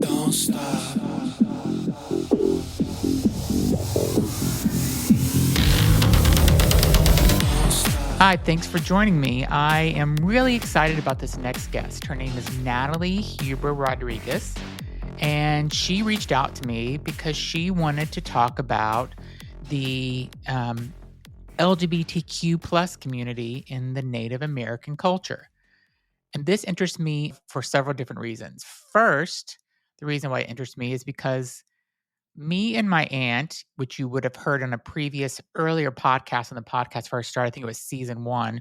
Don't stop. Hi, thanks for joining me. I am really excited about this next guest. Her name is Natalie Huber Rodriguez, and she reached out to me because she wanted to talk about the LGBTQ plus community in the Native American culture. And this interests me for several different reasons. First, the reason why it interests me is because me and my aunt, which you would have heard on a previous earlier podcast when the podcast first started, I think it was season one,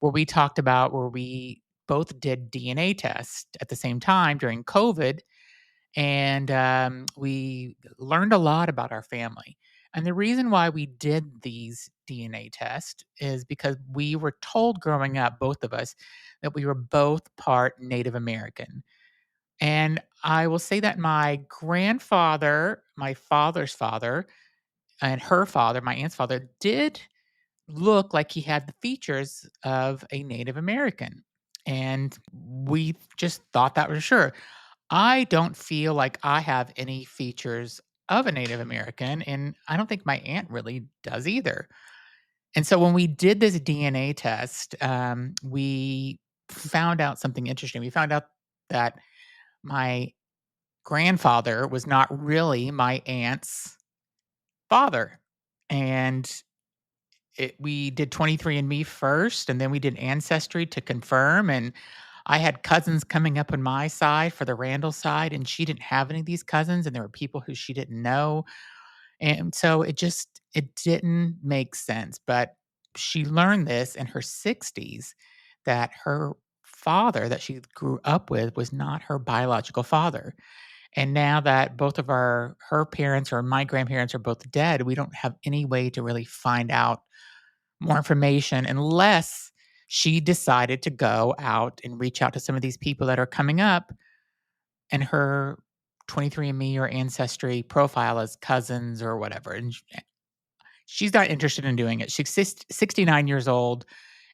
where we talked about where we both did DNA tests at the same time during COVID. And we learned a lot about our family. And the reason why we did these DNA tests is because we were told growing up, both of us, that we were both part Native American. And I will say that my grandfather, my father's father, and her father, my aunt's father, did look like he had the features of a Native American. And we just thought that was sure. I don't feel like I have any features of a Native American, and I don't think my aunt really does either. And so when we did this DNA test, we found out something interesting. We found out that my grandfather was not really my aunt's father. And we did 23andMe first, and then we did Ancestry to confirm. And I had cousins coming up on my side for the Randall side, and she didn't have any of these cousins, and there were people who she didn't know. And so it didn't make sense. But she learned this in her 60s that her father that she grew up with was not her biological father. And now that both of her parents or my grandparents are both dead, we don't have any way to really find out more information unless she decided to go out and reach out to some of these people that are coming up in her 23andMe or Ancestry profile as cousins or whatever. And she's not interested in doing it. She's 69 years old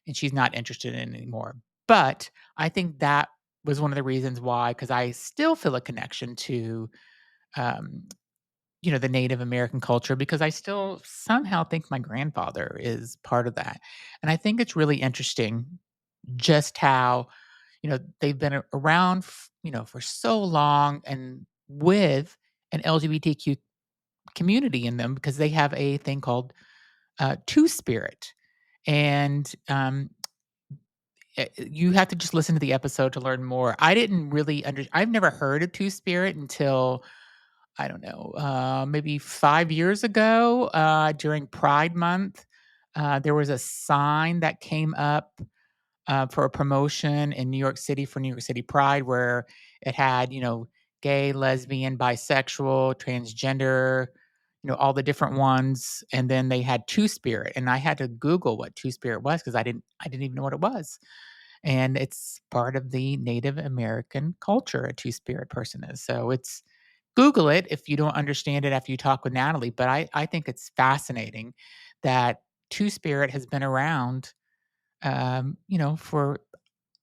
and she's not interested in it anymore. But I think that was one of the reasons why, because I still feel a connection to um, the Native American culture because I still somehow think my grandfather is part of that. And I think it's really interesting just how, they've been around, for so long and with an LGBTQ community in them because they have a thing called Two Spirit. And you have to just listen to the episode to learn more. I didn't really I've never heard of Two Spirit until I don't know, maybe 5 years ago, during Pride Month, there was a sign that came up, for a promotion in New York City for New York City Pride where it had, gay, lesbian, bisexual, transgender, all the different ones, and then they had Two Spirit, and I had to Google what Two Spirit was because I didn't even know what it was. And it's part of the Native American culture, a Two Spirit person is. So it's Google it if you don't understand it after you talk with Natalie, but I think it's fascinating that Two Spirit has been around, for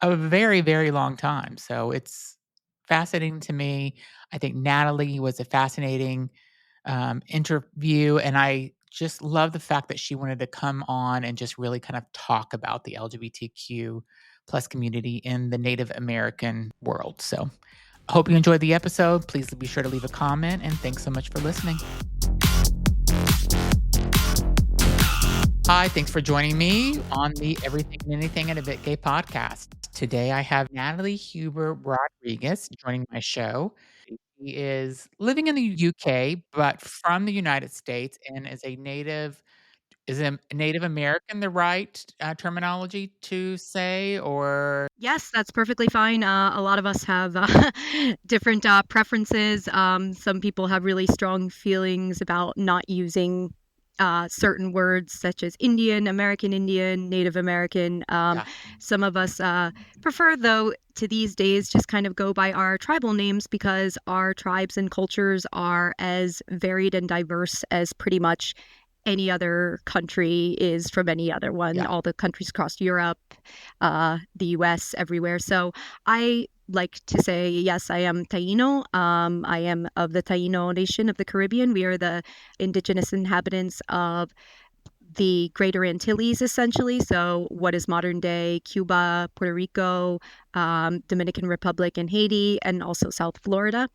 a very, very long time. So it's fascinating to me. I think Natalie was a fascinating interview, and I just love the fact that she wanted to come on and just really kind of talk about the LGBTQ plus community in the Native American world. So I hope you enjoyed the episode. Please be sure to leave a comment, and thanks so much for listening. Hi, thanks for joining me on the Everything and Anything and a Bit Gay podcast. Today I have Natalie Huber Rodriguez joining my show. She is living in the UK, but from the United States and is a Native American the right terminology to say, or Yes, that's perfectly fine. A lot of us have different preferences. Some people have really strong feelings about not using certain words such as Indian, American Indian, Native American. yeah, Some of us prefer, though, to these days just kind of go by our tribal names because our tribes and cultures are as varied and diverse as pretty much any other country is from any other one, yeah, all the countries across Europe, the US, everywhere. So I like to say, yes, I am Taíno. I am of the Taíno nation of the Caribbean. We are the indigenous inhabitants of the Greater Antilles, essentially. So, what is modern day Cuba, Puerto Rico, Dominican Republic, and Haiti, and also South Florida.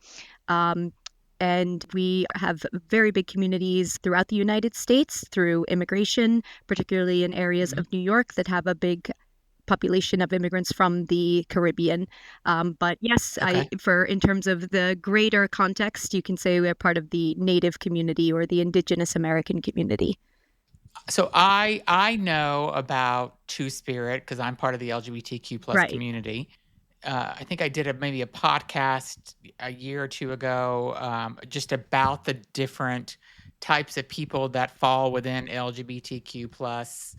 Um, and we have very big communities throughout the United States through immigration, particularly in areas Mhm. of New York that have a big population of immigrants from the Caribbean. But yes, Okay. for in terms of the greater context, you can say we're part of the Native community or the Indigenous American community. So I know about Two Spirit because I'm part of the LGBTQ plus Right. community. I think I did maybe a podcast a year or two ago, just about the different types of people that fall within LGBTQ plus.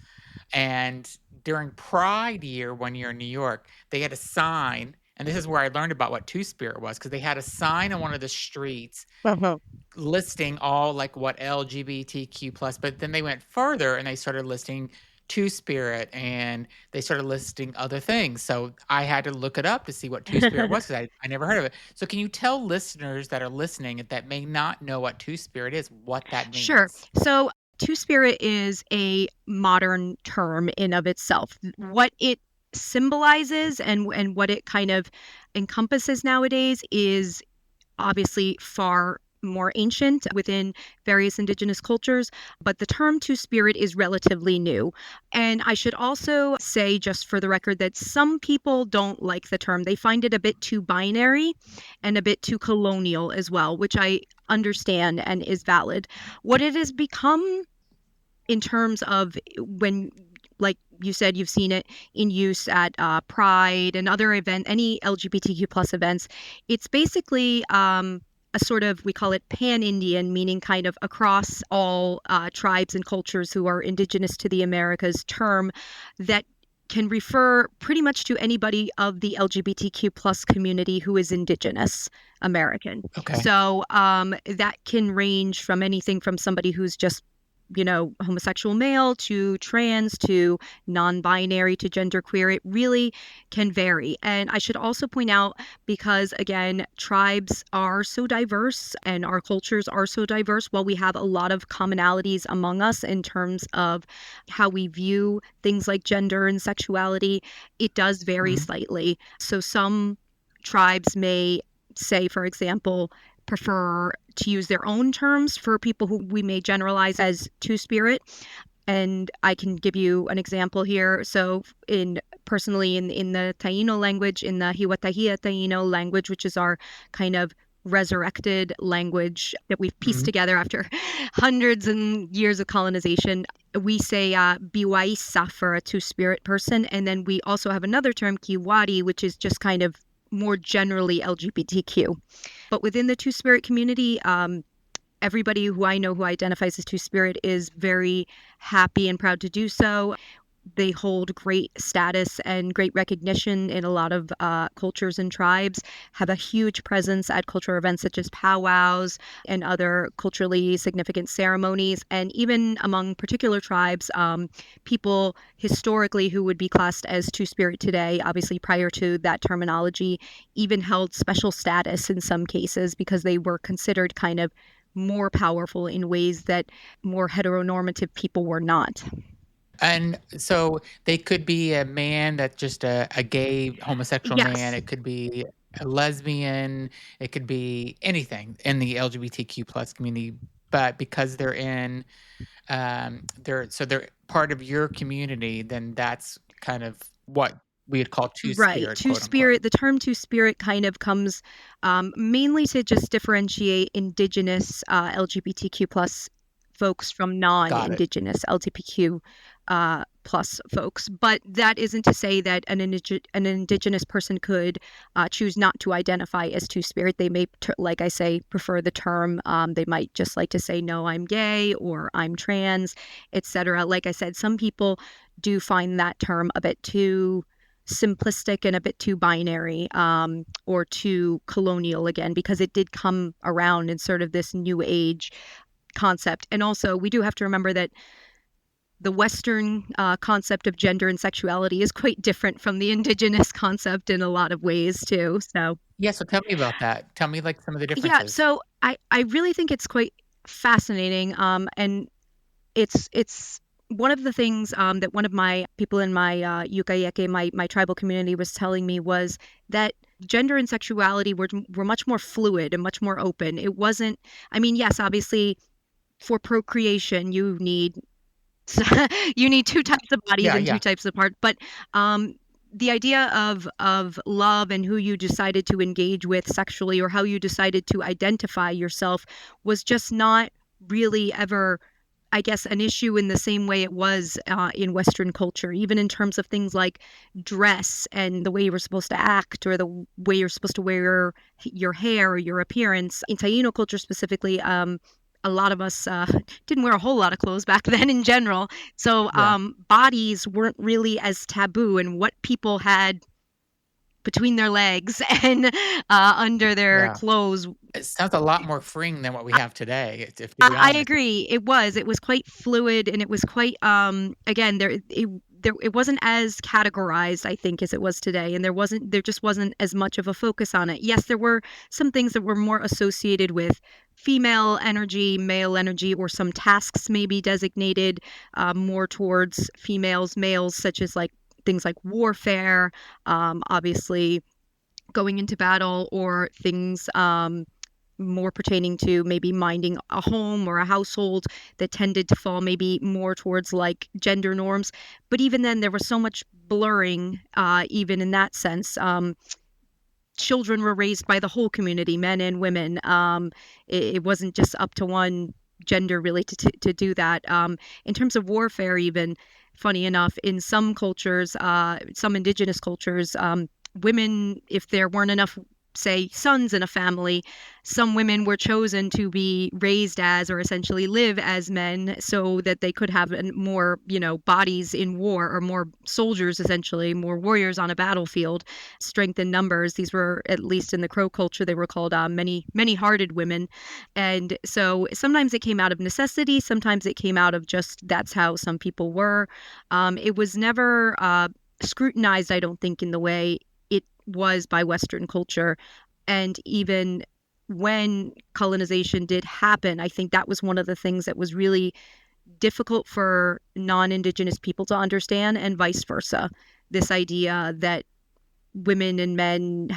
And during Pride year, one year in New York, they had a sign, and this is where I learned about what Two Spirit was because they had a sign on one of the streets Uh-huh. listing all like what LGBTQ plus, but then they went further and they started listing Two Spirit and they started listing other things. So I had to look it up to see what Two Spirit was because I never heard of it. So can you tell listeners that are listening that may not know what Two Spirit is, what that Sure. means? So, Two Spirit is a modern term in of itself. What it symbolizes and what it kind of encompasses nowadays is obviously far more ancient within various indigenous cultures, but the term Two Spirit is relatively new. And I should also say, just for the record, that some people don't like the term. They find it a bit too binary and a bit too colonial as well, which I understand and is valid. What it has become in terms of when, like you said, you've seen it in use at Pride and other event, any LGBTQ plus events. It's basically a sort of, we call it pan-Indian, meaning kind of across all tribes and cultures who are indigenous to the Americas term that can refer pretty much to anybody of the LGBTQ plus community who is indigenous American. Okay. So that can range from anything from somebody who's just homosexual male to trans to non-binary to genderqueer. It really can vary. And I should also point out, because again, tribes are so diverse and our cultures are so diverse, while we have a lot of commonalities among us in terms of how we view things like gender and sexuality, it does vary Mhm. slightly. So some tribes may say, for example, prefer to use their own terms for people who we may generalize as Two Spirit. And I can give you an example here. So, in personally in the Taíno language, in the Hiwatahia Taíno language, which is our kind of resurrected language that we've pieced Mhm. together after hundreds and years of colonization, we say biwaisa for a Two Spirit person. And then we also have another term, kiwari, which is just kind of more generally LGBTQ. But within the Two Spirit community, everybody who I know who identifies as Two Spirit is very happy and proud to do so. They hold great status and great recognition in a lot of cultures and tribes, have a huge presence at cultural events such as powwows and other culturally significant ceremonies. And even among particular tribes, people historically who would be classed as Two Spirit today, obviously prior to that terminology, even held special status in some cases because they were considered kind of more powerful in ways that more heteronormative people were not. And so they could be a man that's just a gay homosexual man. Yes. It could be a lesbian. It could be anything in the LGBTQ plus community. But because they're part of your community, then that's kind of what we would call two Right. spirit, Two quote unquote. spirit, the term two spirit kind of comes mainly to just differentiate indigenous LGBTQ plus folks from Got it. non-indigenous LGBTQ plus folks. But that isn't to say that an indigenous person could choose not to identify as two spirit. They may, like I say, prefer the term. They might just like to say, no, I'm gay or I'm trans, etc. Like I said, some people do find that term a bit too simplistic and a bit too binary or too colonial again, because it did come around in sort of this new age concept. And also, we do have to remember that the Western concept of gender and sexuality is quite different from the Indigenous concept in a lot of ways too. So Yeah, so tell me about that. Tell me, like, some of the yeah, differences. so I really think it's quite fascinating, and it's one of the things that one of my people in my Yukayeke, my tribal community, was telling me was that gender and sexuality were much more fluid and much more open. It wasn't. I mean, yes, obviously for procreation you need you need two types of bodies Yeah, and two yeah, types of parts, but um, the idea of love and who you decided to engage with sexually or how you decided to identify yourself was just not really ever, I guess, an issue in the same way it was in Western culture, even in terms of things like dress and the way you were supposed to act or the way you're supposed to wear your hair or your appearance. In Taíno culture specifically, a lot of us didn't wear a whole lot of clothes back then in general. So yeah, bodies weren't really as taboo, and what people had between their legs and under their yeah. clothes. It sounds a lot more freeing than what we have today, if to be I honest. agree. It was. It was quite fluid, and it was quite. Again, it wasn't as categorized, I think, as it was today, and there just wasn't as much of a focus on it. Yes, there were some things that were more associated with female energy, male energy, or some tasks maybe designated more towards females, males, such as like things like warfare, obviously going into battle, or things more pertaining to maybe minding a home or a household that tended to fall maybe more towards like gender norms. But even then, there was so much blurring, even in that sense. Children were raised by the whole community, men and women. It wasn't just up to one gender really to do that. In terms of warfare, even funny enough, in some cultures, some indigenous cultures, women, if there weren't enough, say, sons in a family, some women were chosen to be raised as or essentially live as men so that they could have more, bodies in war, or more soldiers, essentially, more warriors on a battlefield, strength in numbers. These were, at least in the Crow culture, they were called many-hearted women. And so sometimes it came out of necessity, sometimes it came out of just that's how some people were. It was never scrutinized, I don't think, in the way it was by Western culture. And even when colonization did happen, I think that was one of the things that was really difficult for non-Indigenous people to understand, and vice versa. This idea that women and men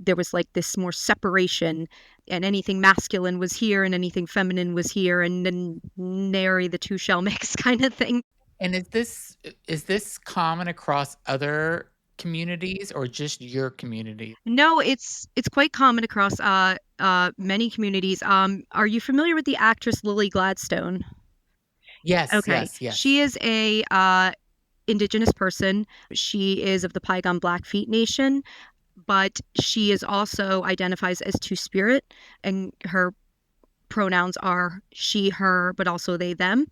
there was like this more separation, and anything masculine was here and anything feminine was here, and then nary the two shall mix kind of thing. And is this common across other communities or just your community? No, it's quite common across many communities. Are you familiar with the actress Lily Gladstone? Yes, Okay, yes, yes. she is a Indigenous person. She is of the Piegan Blackfeet Nation, but she is also identifies as Two Spirit, and her pronouns are she, her, but also they, them.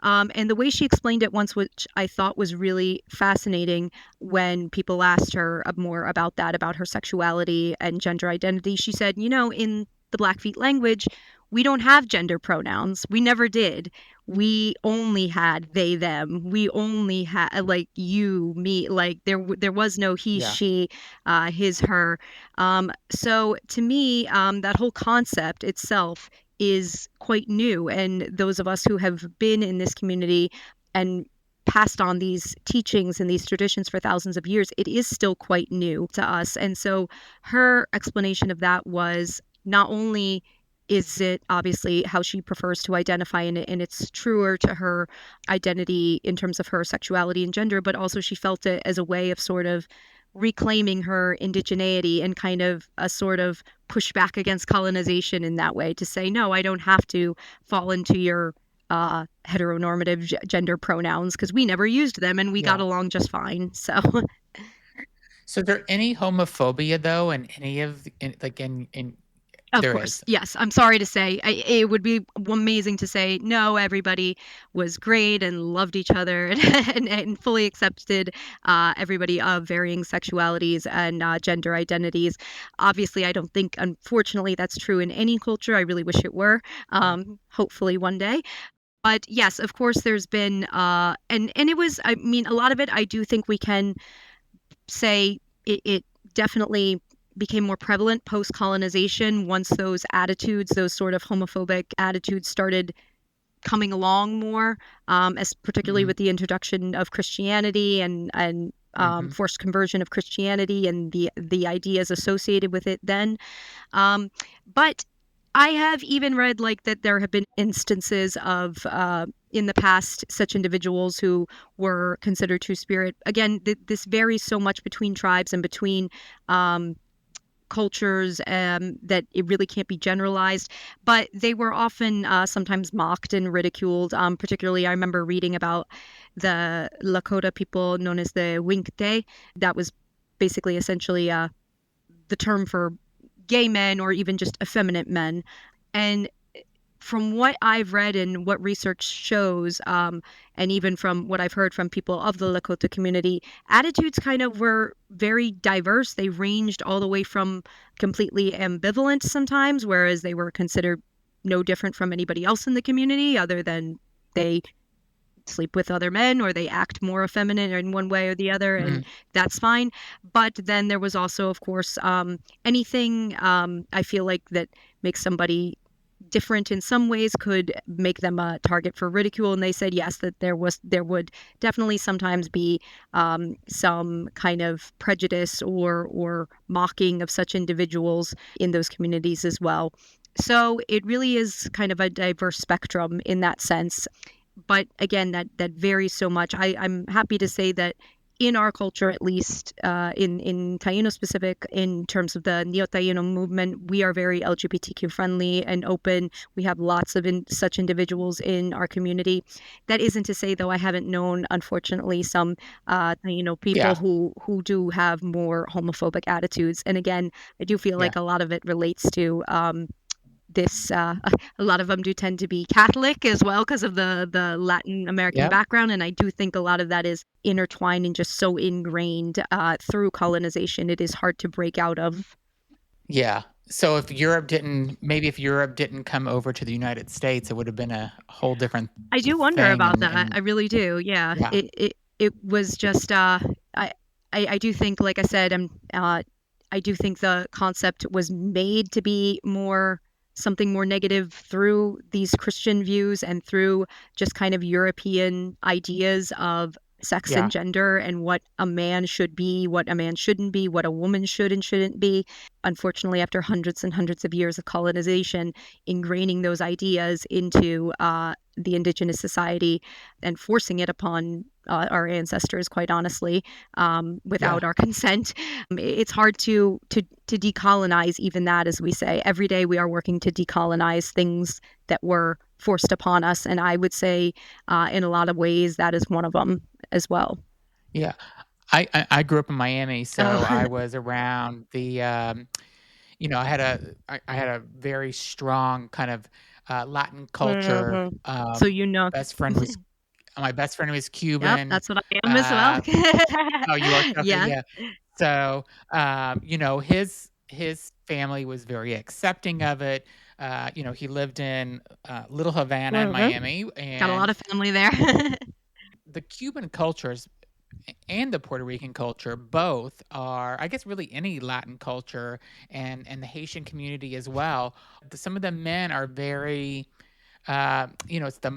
And the way she explained it once, which I thought was really fascinating, when people asked her more about that, about her sexuality and gender identity, she said, in the Blackfeet language, we don't have gender pronouns. We never did. We only had they, them. We only had like you, me. Like there was no he, Yeah, she, his, her. So to me, that whole concept itself is quite new. And those of us who have been in this community and passed on these teachings and these traditions for thousands of years, it is still quite new to us. And so her explanation of that was, not only is it obviously how she prefers to identify, and it's truer to her identity in terms of her sexuality and gender, but also she felt it as a way of sort of reclaiming her indigeneity, and kind of a sort of pushback against colonization in that way, to say, no, I don't have to fall into your heteronormative gender pronouns, because we never used them and we got yeah. along just fine. So So, is there any homophobia, though, in any of the in of there course, is? yes. I'm sorry to say, it would be amazing to say, no, everybody was great and loved each other, and fully accepted everybody of varying sexualities and gender identities. Obviously, I don't think, unfortunately, that's true in any culture. I really wish it were. Yeah. Hopefully, one day. But yes, of course, there's been, and it was, I mean, a lot of it, I do think we can say it definitely became more prevalent post colonization once those attitudes, those sort of homophobic attitudes started coming along more, as particularly Mhm, with the introduction of Christianity and mhm. forced conversion of Christianity and the ideas associated with it then. Um, but I have even read like that there have been instances of in the past such individuals who were considered Two Spirit. Again, this varies so much between tribes and between um, cultures that it really can't be generalized. But they were often sometimes mocked and ridiculed. Particularly, I remember reading about the Lakota people known as the Winkte. That was basically essentially the term for gay men or even just effeminate men. And from what I've read and what research shows, and even from what I've heard from people of the Lakota community, attitudes kind of were very diverse. They ranged all the way from completely ambivalent sometimes, whereas they were considered no different from anybody else in the community, other than they sleep with other men or they act more effeminate in one way or the other, and Mhm. that's fine. But then there was also, of course, anything I feel like that makes somebody different in some ways could make them a target for ridicule. And they said yes, that there would definitely sometimes be some kind of prejudice or mocking of such individuals in those communities as well. So it really is kind of a diverse spectrum in that sense. But again, that varies so much. I'm happy to say that in our culture, at least in Taíno specific, in terms of the Neo Taíno movement, we are very LGBTQ friendly and open. We have lots of such individuals in our community. That isn't to say, though, I haven't known, unfortunately, some Taíno people Yeah, who do have more homophobic attitudes. And again, I do feel yeah, like a lot of it relates to this a lot of them do tend to be Catholic as well because of the Latin American yep, background, and I do think a lot of that is intertwined and just so ingrained through colonization. It is hard to break out of. yeah. So if Europe didn't come over to the United States, it would have been a whole different I do wonder thing, about that. I really do. Yeah, yeah, it was just I, I do think, like I said, I do think the concept was made to be more something more negative through these Christian views and through just kind of European ideas of sex and yeah, gender and what a man should be, what a man shouldn't be, what a woman should and shouldn't be. Unfortunately, after hundreds and hundreds of years of colonization, ingraining those ideas into the Indigenous society and forcing it upon our ancestors, quite honestly, yeah, without our consent. It's hard to decolonize even that, as we say. Every day we are working to decolonize things that were forced upon us, and I would say, in a lot of ways, that is one of them as well. yeah. I grew up in Miami, so I Oh, was around I had a very strong kind of, Latin culture, mhm. So best friend was my best friend was Yep, Cuban, that's what I am as well. uh oh, you are? Okay, Yeah. yeah. So, his family was very accepting of it. He lived in, Little Havana in Mhm. Miami, Got a lot and of family there. the Cuban cultures and the Puerto Rican culture both are, I guess, really any Latin culture and the Haitian community as well. Some of the men are very, it's the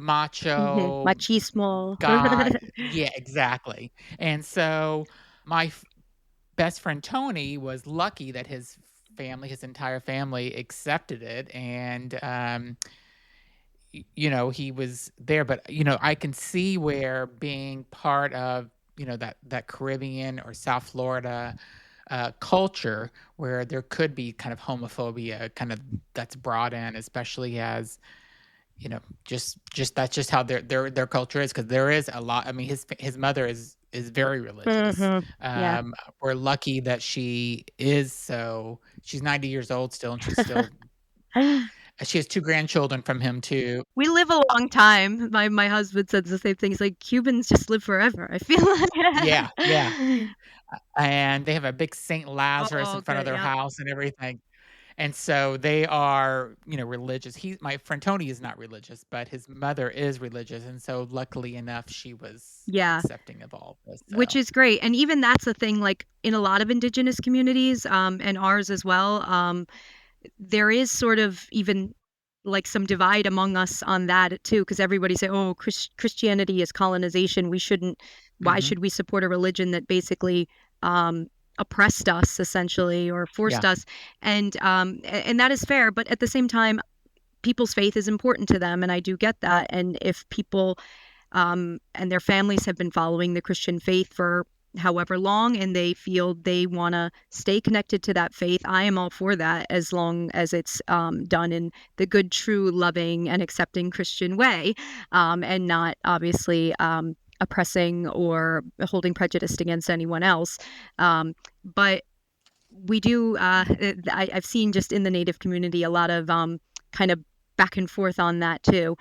Mhm. macho Machismo. guy. Yeah, exactly. And so my best friend Tony was lucky that his entire family accepted it, and he was there. But I can see where being part of that Caribbean or South Florida culture, where there could be kind of homophobia, kind of that's brought in, especially as just that's just how their culture is, because there is a lot. I mean, his mother is very religious. Mhm. Yeah. We're lucky that she's 90 years old still, and she has 2 grandchildren from him too. We live a long time. My husband says the same thing. He's like, "Cubans just live forever." I feel Yeah, yeah, like and they have a big Saint Lazarus Oh, in front of good, their yep. house and everything. And so they are, religious. My friend Tony is not religious, but his mother is religious, and so luckily enough, she was Yeah, accepting of all of this. which So, is great. And even that's a thing, like in a lot of indigenous communities, and ours as well. There is sort of even like some divide among us on that too, because everybody say, "Oh, Christianity is colonization. We shouldn't. Why hmm should we support a religion that basically um, oppressed us essentially or forced yeah, us?" And that is fair, but at the same time, people's faith is important to them, and I do get that. And if people and their families have been following the Christian faith for however long and they feel they want to stay connected to that faith, I am all for that as long as it's done in the good, true, loving, and accepting Christian way, and not obviously oppressing or holding prejudice against anyone else. But we do I've seen just in the native community a lot of kind of back and forth on that too.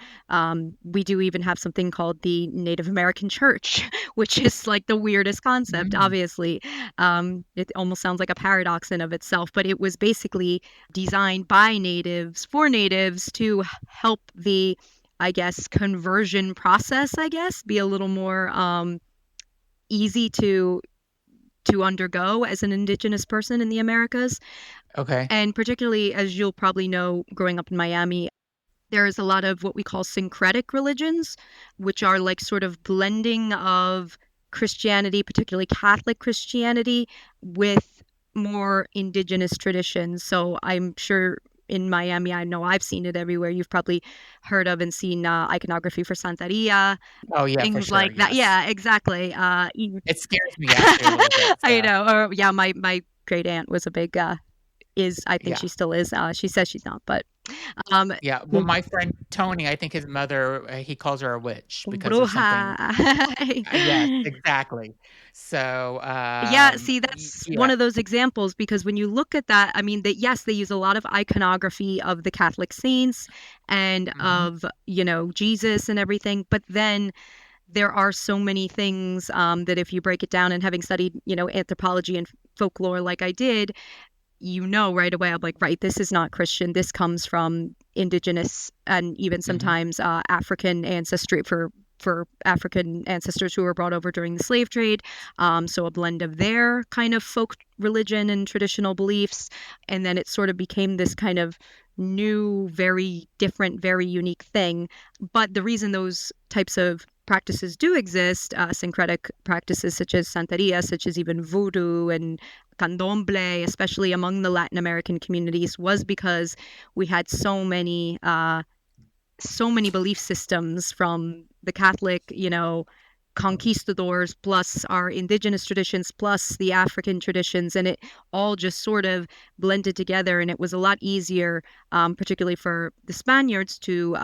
We do even have something called the Native American Church, which is like the weirdest concept, mm, obviously. It almost sounds like a paradox in of itself, but it was basically designed by natives for natives to help the, I guess, conversion process, I guess, be a little more easy to undergo as an indigenous person in the Americas. okay, And particularly, as you'll probably know, growing up in Miami, there is a lot of what we call syncretic religions, which are like sort of blending of Christianity, particularly Catholic Christianity, with more indigenous traditions. So I'm sure in Miami, I know I've seen it everywhere. You've probably heard of and seen iconography for Santeria, oh yeah, for things sure, like that. yes. Yeah, exactly. It scares me actually a little bit. I So, know. Or yeah, my great aunt was a big I think yeah, she still is. She says she's not, but um, yeah. Well, my friend Tony, I think his mother, he calls her a witch because there's something. bruja. Yes, exactly. So, Yeah, see, that's one yeah, of those examples because when you look at that, I mean, that yes, they use a lot of iconography of the Catholic saints and hmm of, Jesus and everything, but then there are so many things that if you break it down and having studied, anthropology and folklore like I did, right away. I'm like, right, this is not Christian. This comes from indigenous and even hmm sometimes African ancestry for African ancestors who were brought over during the slave trade. So a blend of their kind of folk religion and traditional beliefs, and then it sort of became this kind of new, very different, very unique thing. But the reason those types of practices do exist, syncretic practices such as Santeria, such as even voodoo and candomblé, especially among the Latin American communities, was because we had so many belief systems from the Catholic, conquistadors, plus our indigenous traditions, plus the African traditions, and it all just sort of blended together. And it was a lot easier, particularly for the Spaniards, to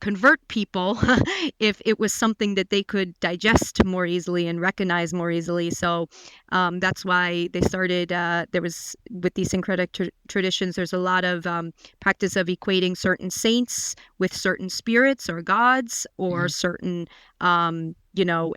convert people if it was something that they could digest more easily and recognize more easily. So that's why they started. There was with these syncretic traditions. There's a lot of practice of equating certain saints with certain spirits or gods or hmm certain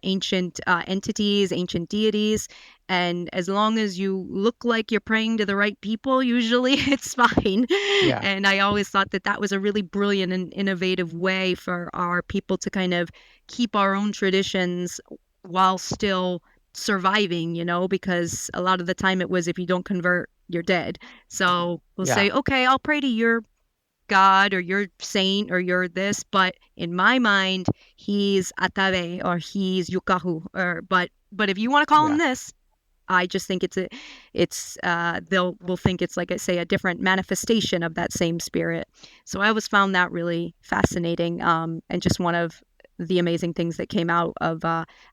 ancient entities, ancient deities. And as long as you look like you're praying to the right people, usually it's fine. yeah, And I always thought that that was a really brilliant and innovative way for our people to kind of keep our own traditions while still surviving, because a lot of the time it was if you don't convert, you're dead. So we'll yeah, say, okay, I'll pray to your God or your saint or your this, but in my mind, he's Atabe or he's Yukahu or but if you want to call him yeah. this, I just think they'll will think it's like I say a different manifestation of that same spirit. So I always found that really fascinating, and just one of the amazing things that came out of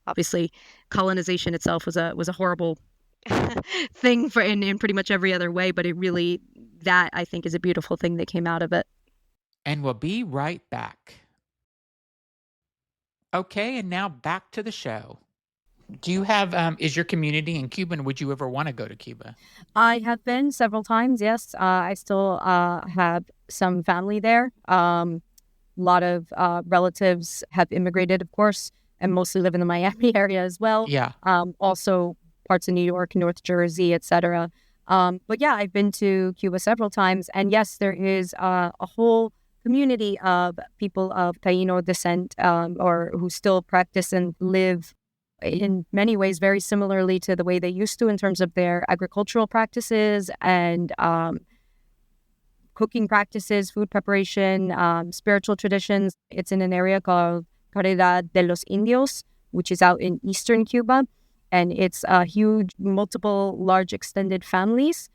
obviously colonization itself was a horrible thing for in pretty much every other way, but it really that I think is a beautiful thing that came out of it. And we'll be right back. Okay, and now back to the show. Do you have, is your community in Cuba, and would you ever want to go to Cuba? I have been several times. Yes, I still have some family there. A lot of relatives have immigrated, of course, and mostly live in the Miami area as well. Yeah. Also, parts of New York, North Jersey, etc. But yeah, I've been to Cuba several times. And yes, there is a whole community of people of Taíno descent or who still practice and live in many ways very similarly to the way they used to in terms of their agricultural practices and cooking practices, food preparation, spiritual traditions. It's in an area called Caridad de los Indios, which is out in eastern Cuba. And it's a huge, multiple large extended families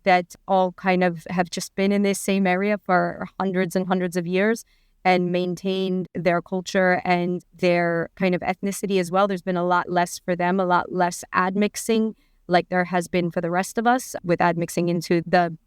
that all kind of have just been in this same area for hundreds and hundreds of years and maintained their culture and their kind of ethnicity as well. There's been a lot less for them, a lot less admixing like there has been for the rest of us with admixing into the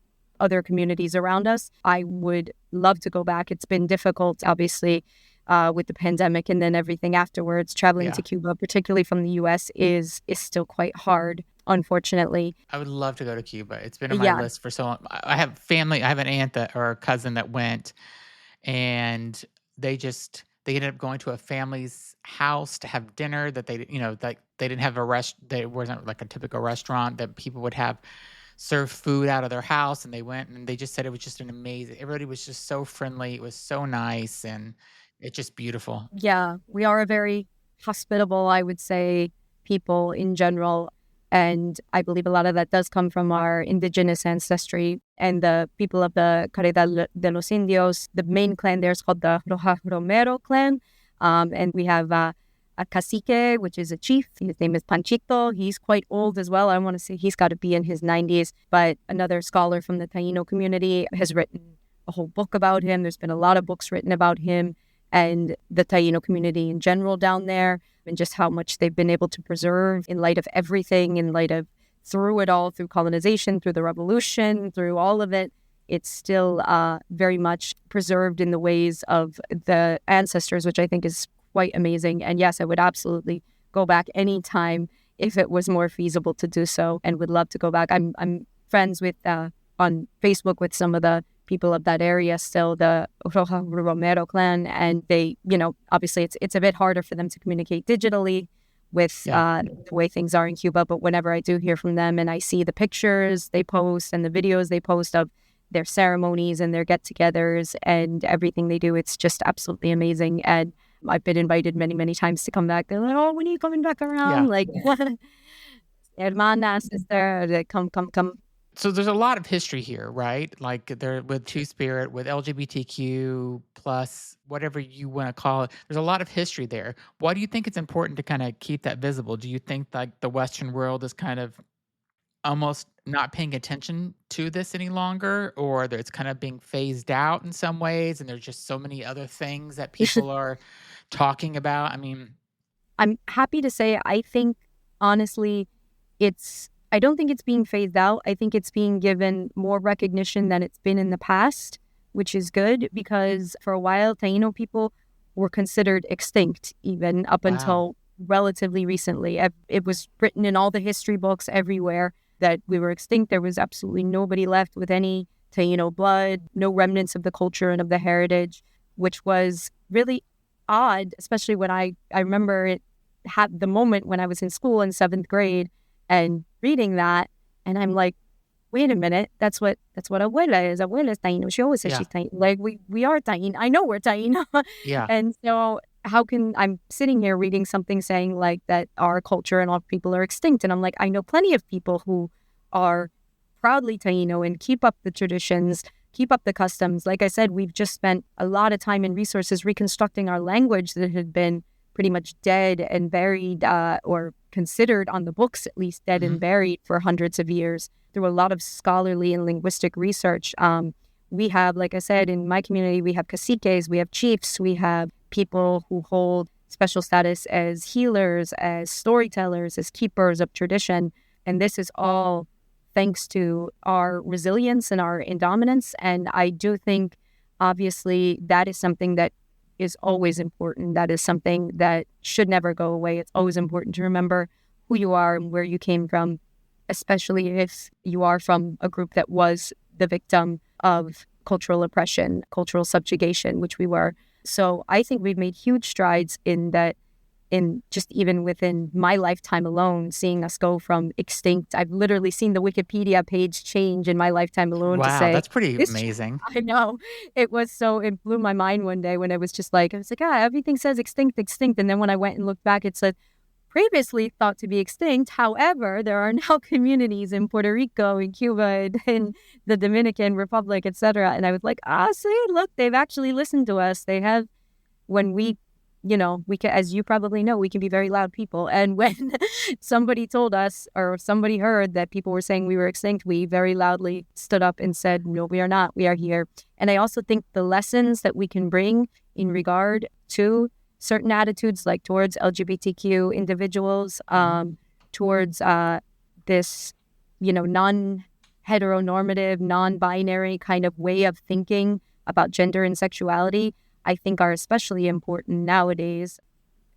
other communities around us. I would love to go back. It's been difficult, obviously, with the pandemic and then everything afterwards. Traveling Yeah. to Cuba, particularly from the U.S., is still quite hard, unfortunately. I would love to go to Cuba. It's been on my Yeah, list for so long. I have family. I have an aunt that or a cousin that went, and they ended up going to a family's house to have dinner that like they didn't have a they wasn't like a typical restaurant that people would have serve food out of their house, and they went and they just said it was just an amazing everybody was just so friendly. It was so nice, and it's just beautiful. yeah. We are a very hospitable, I would say, people in general. And I believe a lot of that does come from our indigenous ancestry and the people of the Caridad de los Indios. The main clan there is called the Roja Romero clan. And we have a cacique, which is a chief. His name is Panchito. He's quite old as well. I want to say he's got to be in his 90s. But another scholar from the Taíno community has written a whole book about him. There's been a lot of books written about him and the Taíno community in general down there, and just how much they've been able to preserve in light of everything, in light of through it all, through colonization, through the revolution, through all of it. It's still very much preserved in the ways of the ancestors, which I think is quite amazing. And yes, I would absolutely go back anytime if it was more feasible to do so, and would love to go back. I'm friends with on Facebook with some of the people of that area still, the Roja Romero clan, and they, obviously it's a bit harder for them to communicate digitally with Yeah. the way things are in Cuba. But whenever I do hear from them and I see the pictures they post and the videos they post of their ceremonies and their get-togethers and everything they do, it's just absolutely amazing. And I've been invited many, many times to come back. They're like, "Oh, when are you coming back around?" Yeah. Like, hermana, sister, like, come, come, come. So there's a lot of history here, right? Like there with Two Spirit, with LGBTQ plus whatever you want to call it. There's a lot of history there. Why do you think it's important to kind of keep that visible? Do you think like the Western world is kind of almost not paying attention to this any longer, or that it's kind of being phased out in some ways, and there's just so many other things that people are talking about? I mean, I'm happy to say I think, honestly, I don't think it's being phased out. I think it's being given more recognition than it's been in the past, which is good because for a while, Taino people were considered extinct, even up wow. until relatively recently. It was written in all the history books everywhere that we were extinct. There was absolutely nobody left with any Taino blood, no remnants of the culture and of the heritage, which was really odd, especially when I remember it had the moment when I was in school in seventh grade and reading that, and I'm like, wait a minute, that's what abuela is. Abuela is Taíno. She always says Yeah. she's Taíno. Like we are Taíno. I know we're Taíno. Yeah. And so how can I'm sitting here reading something saying like that our culture and all people are extinct, and I'm like, I know plenty of people who are proudly Taíno and keep up the traditions, keep up the customs. Like I said, we've just spent a lot of time and resources reconstructing our language that had been pretty much dead and buried, or considered on the books at least dead and Mhm. buried for hundreds of years through a lot of scholarly and linguistic research. We have, like I said, in my community, we have caciques, we have chiefs, we have people who hold special status as healers, as storytellers, as keepers of tradition. And this is all thanks to our resilience and our indominance. And I do think, obviously, that is something that is always important. That is something that should never go away. It's always important to remember who you are and where you came from, especially if you are from a group that was the victim of cultural oppression, cultural subjugation, which we were. So I think we've made huge strides in that in just even within my lifetime alone, seeing us go from extinct. I've literally seen the Wikipedia page change in my lifetime alone to Wow, say, that's pretty this, amazing. I know. It blew my mind one day when it was just like, I was like, everything says extinct, extinct. And then when I went and looked back, it said, previously thought to be extinct. However, there are now communities in Puerto Rico, in Cuba, and in the Dominican Republic, etc. And I was like, see, look, they've actually listened to us. They have, when we, we can, as you probably know, we can be very loud people. And when somebody told us or somebody heard that people were saying we were extinct, we very loudly stood up and said, no, we are not. We are here. And I also think the lessons that we can bring in regard to certain attitudes, like towards LGBTQ individuals, towards this, non-heteronormative, non-binary kind of way of thinking about gender and sexuality, I think are especially important nowadays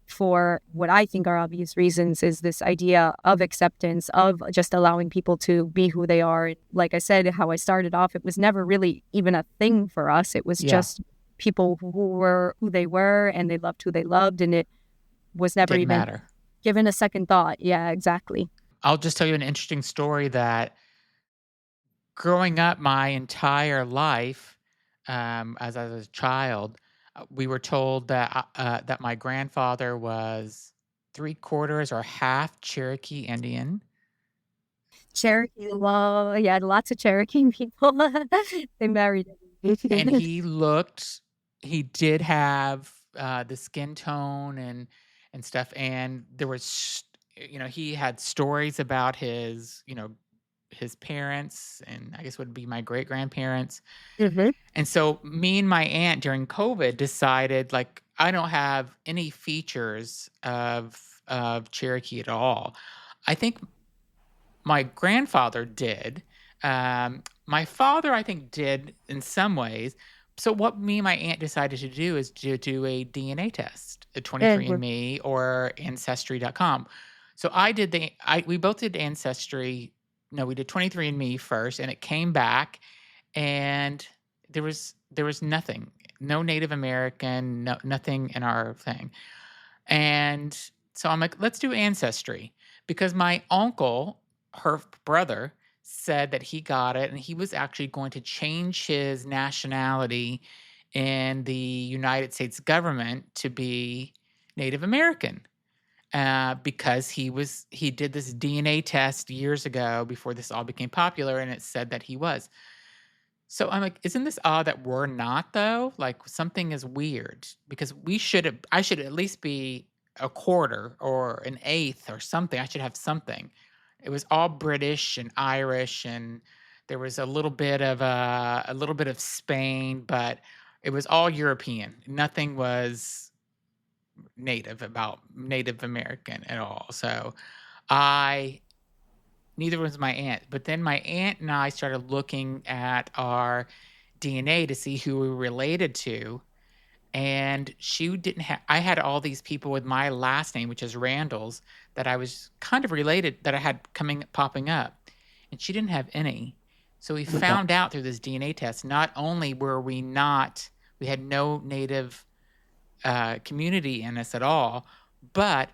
for what I think are obvious reasons, is this idea of acceptance, of just allowing people to be who they are. Like I said, how I started off, it was never really even a thing for us. It was Yeah, just people who were who they were, and they loved who they loved, and it was never didn't even matter. given a second thought. Yeah, exactly. I'll just tell you an interesting story that growing up my entire life, as I was a child, we were told that my grandfather was 3/4 or half Cherokee Indian, Cherokee, well, yeah, lots of Cherokee people. They married. and he did have, the skin tone and stuff, and there was, he had stories about his parents, and I guess would be my great-grandparents. Hmm. And so me and my aunt during COVID decided, like, I don't have any features of Cherokee at all. I think my grandfather did. My father, I think, did in some ways. So what me and my aunt decided to do is to do a DNA test at And 23andMe or Ancestry.com. So I did we both did Ancestry. No, we did 23andMe first, and it came back, and there was nothing, no Native American, nothing in our thing. And so I'm like, let's do Ancestry, because my uncle, her brother, said that he got it and he was actually going to change his nationality in the United States government to be Native American, because he did this DNA test years ago before this all became popular, and it said that he was. So I'm like, isn't this odd that we're not, though? Like, something is weird, because I should at least be a quarter or an eighth or something. I should have something. It was all British and Irish, and there was a little bit of Spain, but it was all European. Nothing was Native American at all. So I neither was my aunt. But then my aunt and I started looking at our DNA to see who we were related to. And she didn't have, I had all these people with my last name, which is Randall's, that I was kind of related, that I had popping up. And she didn't have any. So we found out through this DNA test, not only we had no Native community in us at all, but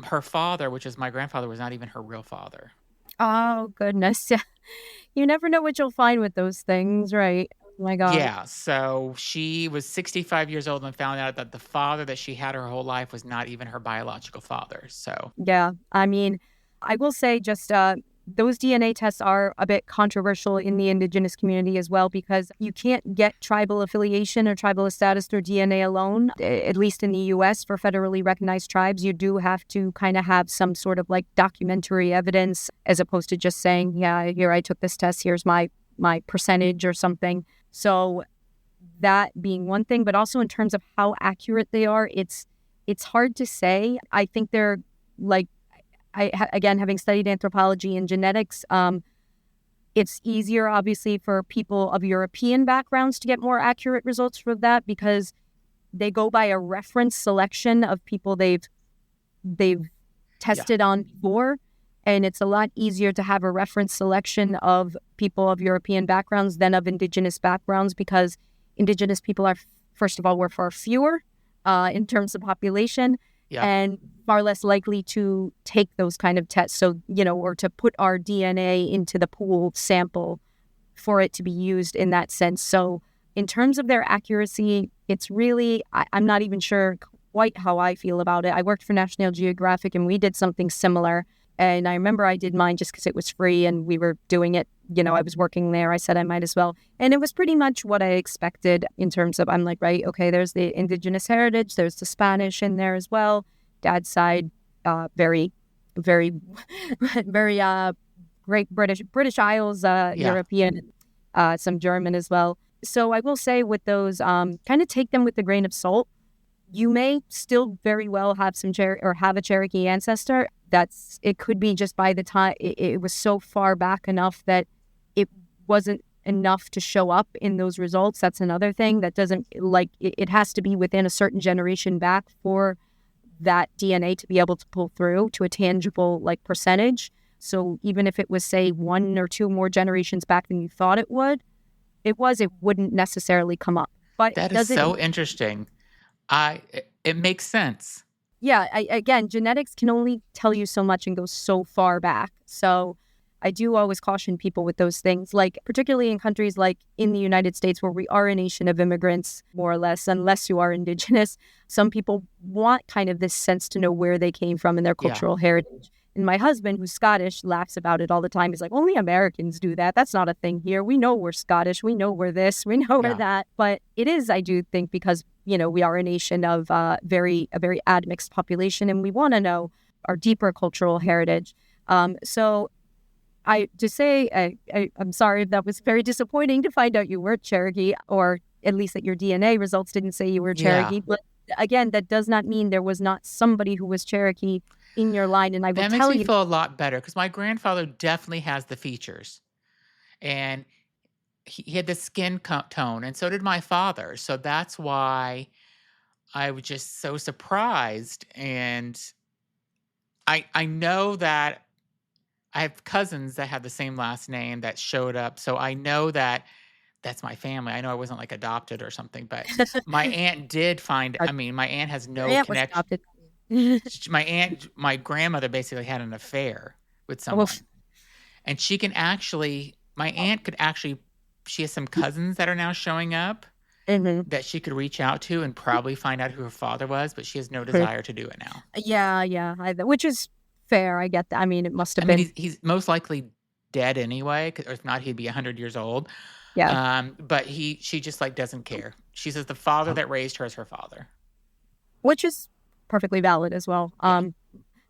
her father, which is my grandfather, was not even her real father. oh goodness, yeah. You never know what you'll find with those things, right? Oh my God. Yeah, so she was 65 years old and found out that the father that she had her whole life was not even her biological father. So, Yeah, I mean, I will say just those DNA tests are a bit controversial in the Indigenous community as well, because you can't get tribal affiliation or tribal status through DNA alone. At least in the US, for federally recognized tribes, you do have to kind of have some sort of like documentary evidence, as opposed to just saying, yeah, here I took this test, here's my percentage or something. So that being one thing, but also in terms of how accurate they are, it's hard to say. I think they're like, again, having studied anthropology and genetics, it's easier, obviously, for people of European backgrounds to get more accurate results for that, because they go by a reference selection of people they've yeah. tested on before, and it's a lot easier to have a reference selection of people of European backgrounds than of Indigenous backgrounds, because Indigenous people are, first of all, we're far fewer in terms of population. Yep. and far less likely to take those kind of tests. So, or to put our DNA into the pooled sample for it to be used in that sense. So in terms of their accuracy, it's really, I'm not even sure quite how I feel about it. I worked for National Geographic and we did something similar. And I remember I did mine just because it was free and we were doing it. I was working there. I said I might as well. And it was pretty much what I expected in terms of, I'm like, right, okay, there's the Indigenous heritage. There's the Spanish in there as well. Dad's side, very, very, very great British Isles, Yeah. European, some German as well. So I will say with those, kind of take them with a grain of salt. You may still very well have some or have a Cherokee ancestor. It could be just by the time it was so far back enough that it wasn't enough to show up in those results. That's another thing that doesn't it has to be within a certain generation back for that DNA to be able to pull through to a tangible percentage. So even if it was, say, one or two more generations back than you thought it would, it wouldn't necessarily come up. But That is does it? so interesting. It makes sense. Yeah, again, genetics can only tell you so much and go so far back. So I do always caution people with those things, particularly in countries like in the United States, where we are a nation of immigrants, more or less, unless you are Indigenous. Some people want kind of this sense to know where they came from and their Yeah. cultural heritage. And my husband, who's Scottish, laughs about it all the time. He's like, only Americans do that. That's not a thing here. We know we're Scottish. We know we're this. We know we're Yeah. that. But it is, I do think, because, we are a nation of a very admixed population, and we want to know our deeper cultural heritage. So I'm sorry if that was very disappointing to find out you were Cherokee, or at least that your DNA results didn't say you were Yeah. Cherokee. But again, that does not mean there was not somebody who was Cherokee in your line. And I will That makes tell me you, feel a lot better because my grandfather definitely has the features, and he had the skin tone, and so did my father. So that's why I was just so surprised. And I know that I have cousins that have the same last name that showed up, so I know that that's my family. I know I wasn't, adopted or something, but my aunt did find our, I mean, my aunt has your no aunt was connection. adopted. My grandmother basically had an affair with Well, someone, and she can actually my aunt could actually she has some cousins that are now showing up mhm. that she could reach out to and probably find out who her father was, but she has no desire to do it now. Yeah, which is fair. I get that. I mean, it must I have mean, been, he's most likely dead anyway, or if not, he'd be 100 years old. yeah, But she just, doesn't care. She says the father that raised her is her father. which is perfectly valid as well. Yeah.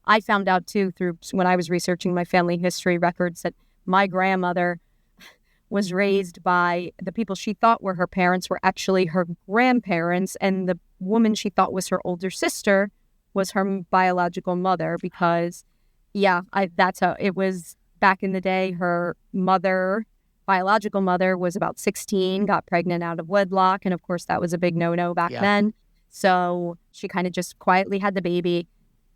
I found out too through when I was researching my family history records that my grandmother was raised by the people she thought were her parents were actually her grandparents, and the woman she thought was her older sister was her biological mother. Because, yeah, that's how it was back in the day. Her biological mother, was about 16, got pregnant out of wedlock, and of course that was a big no-no back Yeah. then. So she kind of just quietly had the baby,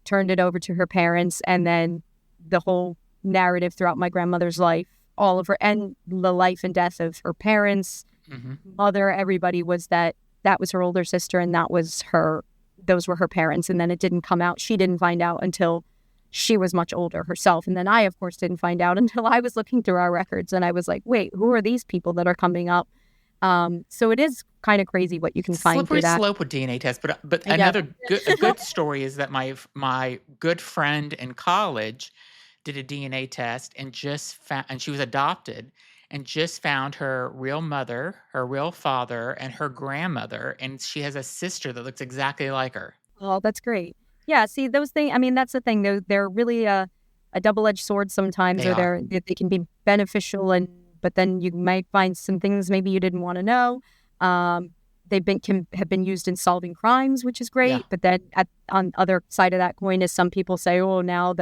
turned it over to her parents, and then the whole narrative throughout my grandmother's life, all of her, and the life and death of her parents, Mhm. mother, everybody, was that was her older sister, and those were her parents. And then it didn't come out. She didn't find out until she was much older herself. And then I, of course, didn't find out until I was looking through our records, and I was like, wait, who are these people that are coming up? So it is kind of crazy what you can find through Slippery that. slope with DNA tests, but Yeah. a good story is that my good friend in college did a DNA test and just found, and she was adopted, and just found her real mother, her real father, and her grandmother, and she has a sister that looks exactly like her. Oh, that's great. Yeah, see, those things, I mean, that's the thing. They're really a double-edged sword sometimes, They or are. they can be beneficial, but then you might find some things maybe you didn't want to know. Um, can have been used in solving crimes, which is Yeah. great. But then on other side of that coin is some people say, oh, now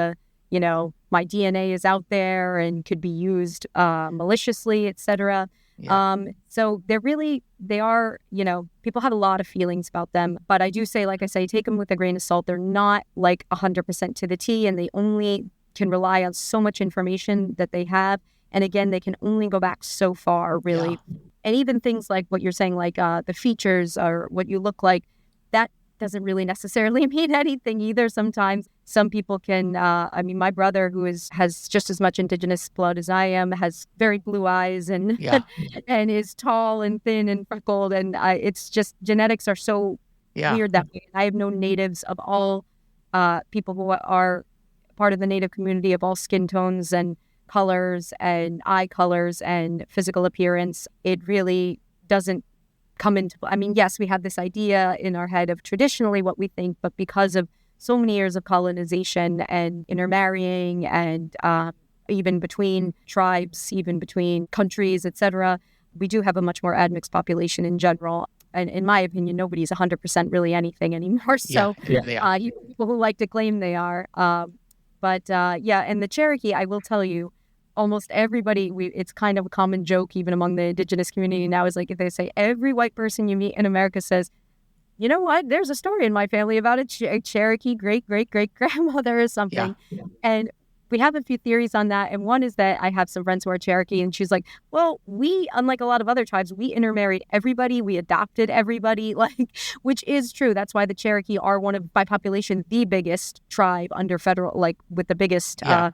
my DNA is out there and could be used maliciously, etc. Yeah. So they are, people have a lot of feelings about them, but I do say, like I say, take them with a grain of salt. They're not 100% to the T, and they only can rely on so much information that they have. And again, they can only go back so far, really. Yeah. And even things like what you're saying, the features or what you look like, that doesn't really necessarily mean anything either. Sometimes some people can, my brother who has just as much indigenous blood as I am, has very blue eyes and Yeah. and is tall and thin and freckled. And it's just genetics are so Yeah. weird that way. I have known natives of all people who are part of the native community of all skin tones and colors and eye colors and physical appearance. It really doesn't come into, I mean, yes, we have this idea in our head of traditionally what we think, but because of so many years of colonization and intermarrying and even between tribes, even between countries, etc., we do have a much more admixed population in general. And in my opinion, nobody's 100% really anything anymore. Yeah. So Yeah. people who like to claim they are. And the Cherokee, I will tell you, almost everybody, it's kind of a common joke even among the indigenous community now, is like if they say every white person you meet in America says, you know what, there's a story in my family about a Cherokee great grandmother or Yeah. something. And we have a few theories on that. And one is that I have some friends who are Cherokee, and she's like, well, we, unlike a lot of other tribes, we intermarried everybody. We adopted everybody, which is true. That's why the Cherokee are one of, by population, the biggest tribe under federal, with the biggest Yeah.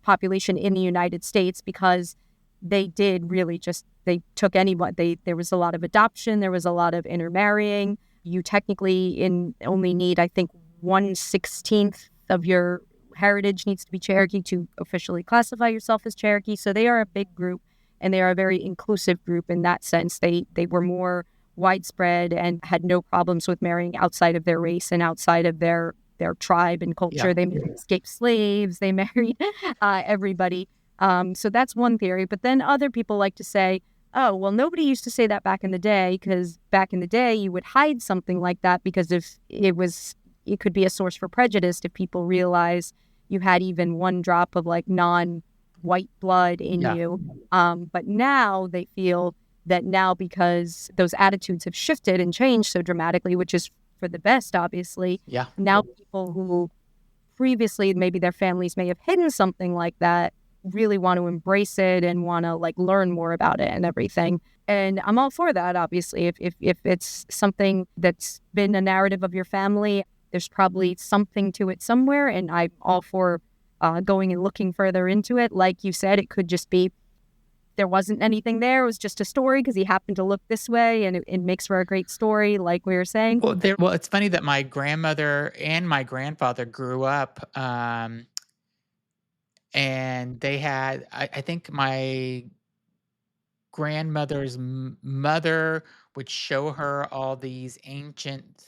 population in the United States, because they did really they took anyone. There was a lot of adoption. There was a lot of intermarrying. You technically only need, I think, 1/16 of your heritage needs to be Cherokee to officially classify yourself as Cherokee. So they are a big group, and they are a very inclusive group in that sense. They were more widespread and had no problems with marrying outside of their race and outside of their tribe and culture. Yeah. They married escaped slaves. They married everybody. So that's one theory. But then other people like to say, oh, well, nobody used to say that back in the day, because back in the day you would hide something like that because if it could be a source for prejudice if people realize you had even one drop of non-white blood in Yeah. you. But now they feel that now, because those attitudes have shifted and changed so dramatically, which is for the best, obviously. Yeah. Now people who previously maybe their families may have hidden something like that really want to embrace it and want to learn more about it and everything. And I'm all for that, obviously. If it's something that's been a narrative of your family, there's probably something to it somewhere, and I'm all for going and looking further into it. Like you said, it could just be there wasn't anything there. It was just a story because he happened to look this way, and it makes for a great story, like we were saying. Well, it's funny that my grandmother and my grandfather grew up, and they had, I think my grandmother's mother would show her all these ancient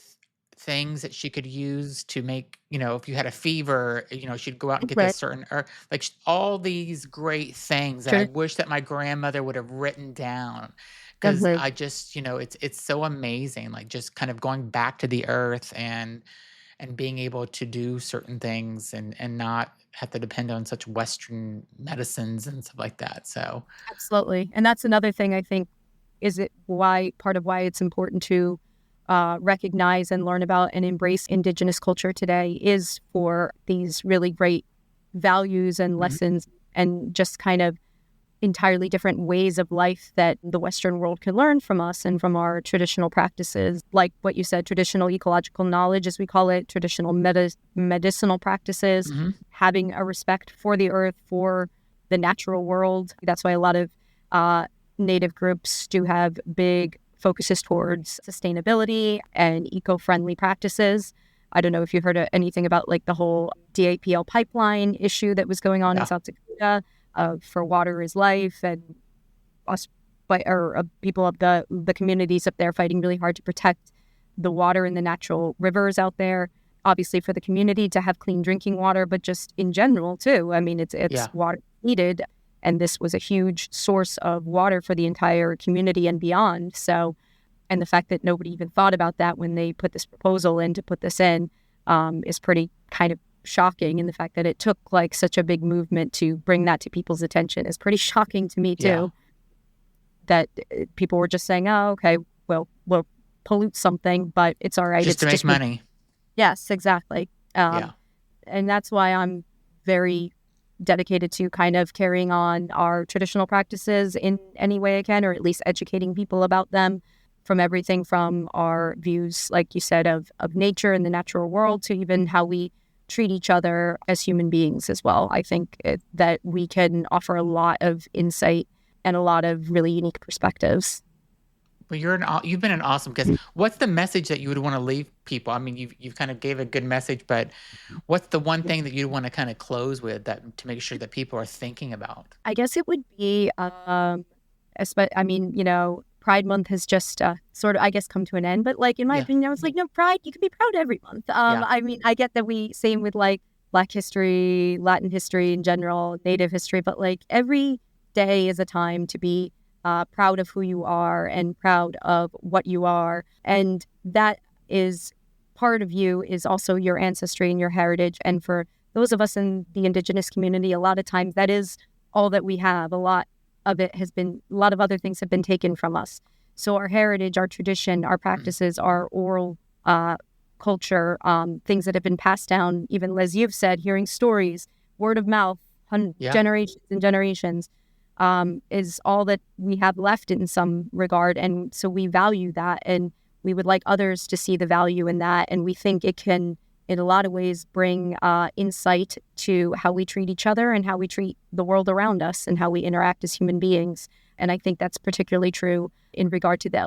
things that she could use to make, if you had a fever, she'd go out and get Right. this certain herb, all these great things that I Sure. wish that my grandmother would have written down, because Definitely. I just, it's so amazing, just kind of going back to the earth and being able to do certain things and not have to depend on such Western medicines and stuff like that. So Absolutely. And that's another thing I think is it why part of why it's important to recognize and learn about and embrace Indigenous culture today is for these really great values and mhm, lessons and just kind of entirely different ways of life that the Western world can learn from us and from our traditional practices. Like what you said, traditional ecological knowledge, as we call it, traditional medicinal practices, mhm, having a respect for the earth, for the natural world. That's why a lot of Native groups do have big focuses towards sustainability and eco-friendly practices. I don't know if you've heard anything about the whole DAPL pipeline issue that was going on in yeah, South Dakota for water is life, and us, people of the communities up there fighting really hard to protect the water and the natural rivers out there. Obviously, for the community to have clean drinking water, but just in general too. I mean, it's yeah, water needed, and this was a huge source of water for the entire community and beyond. So, and the fact that nobody even thought about that when they put this proposal in to put this in is pretty kind of shocking. And the fact that it took such a big movement to bring that to people's attention is pretty shocking to me yeah, too. That people were just saying, oh, okay, well, we'll pollute something, but it's all right. just It's to make just, money. yes, exactly. Yeah, And that's why I'm very dedicated to kind of carrying on our traditional practices in any way I can, or at least educating people about them. from everything from our views, like you said, of nature and the natural world to even how we treat each other as human beings as well. I think that we can offer a lot of insight and a lot of really unique perspectives. Well, you've been an awesome guest. What's the message that you would want to leave people? I mean, you've kind of gave a good message, but what's the one thing that you'd want to kind of close with that to make sure that people are thinking about? I guess it would be, I mean, Pride Month has just sort of, I guess, come to an end. But like, in my Yeah. opinion, I was like, no, Pride, you can be proud every month. Yeah. I mean, I get that same with like Black history, Latin history in general, Native history, but like every day is a time to be proud of who you are and proud of what you are. And that is part of you is also your ancestry and your heritage. And for those of us in the Indigenous community, a lot of times that is all that we have. A lot of other things have been taken from us. So our heritage, our tradition, our practices, our oral culture, things that have been passed down, even as you've said, hearing stories, word of mouth, Yeah. generations and generations, is all that we have left in some regard. And so we value that, and we would like others to see the value in that. And we think it can, in a lot of ways, bring insight to how we treat each other and how we treat the world around us and how we interact as human beings. And I think that's particularly true in regard to the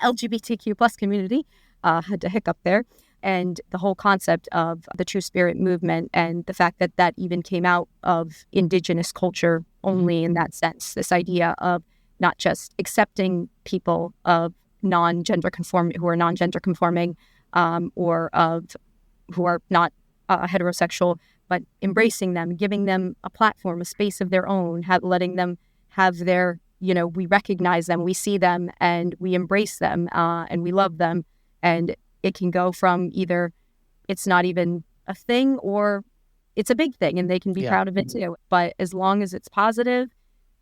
LGBTQ plus community. Had to hiccup there. And the whole concept of the True Spirit movement and the fact that that even came out of Indigenous culture only in that sense, this idea of not just accepting people of who are non-gender conforming, or who are not heterosexual, but embracing them, giving them a platform, a space of their own, letting them have their, we recognize them, we see them, and we embrace them, and we love them. And it can go from either it's not even a thing or it's a big thing and they can be Yeah. proud of it too. But as long as it's positive,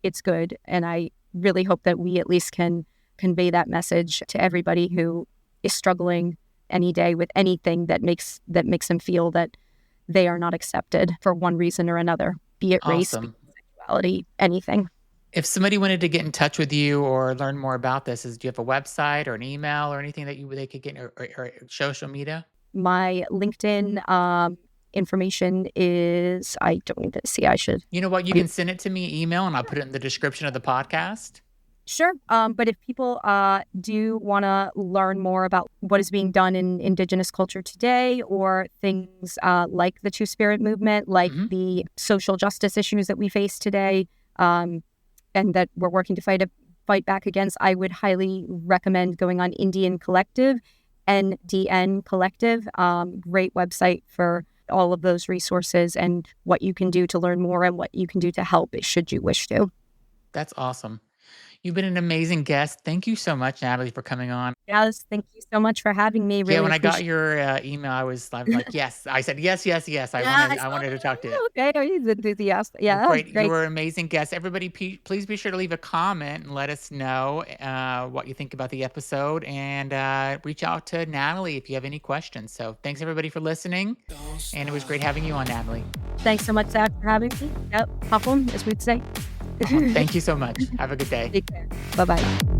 it's good. And I really hope that we at least can convey that message to everybody who is struggling any day with anything that makes them feel that they are not accepted for one reason or another, be it race, be Awesome. it sexuality, anything. If somebody wanted to get in touch with you or learn more about this, do you have a website or an email or anything that they could get or social media? My LinkedIn information is, I don't even see, I should. You know what? You can send it to me email and I'll put it in the description of the podcast. Sure. But if people do want to learn more about what is being done in Indigenous culture today, or things like the Two Spirit movement, like Mhm. the social justice issues that we face today, and that we're working to fight back against, I would highly recommend going on Indian Collective, NDN Collective. Great website for all of those resources and what you can do to learn more and what you can do to help should you wish to. That's awesome. You've been an amazing guest. Thank you so much, Natalie, for coming on. Yes, thank you so much for having me. Yeah, Really when I got appreciate your email, I'm like, yes. I said yes, yes, yes. I Yeah, wanted I I saw wanted to talk to you. that. Okay, he's enthusiastic. Well, Yeah, great. You great. were an amazing guest. Everybody, please be sure to leave a comment and let us know what you think about the episode, and reach out to Natalie if you have any questions. So thanks everybody for listening, and it was great having you on, Natalie. Thanks so much, Zach, for having me. Yep, pop 'em, as we'd say. Thank you so much. Have a good day. Take care. Bye-bye.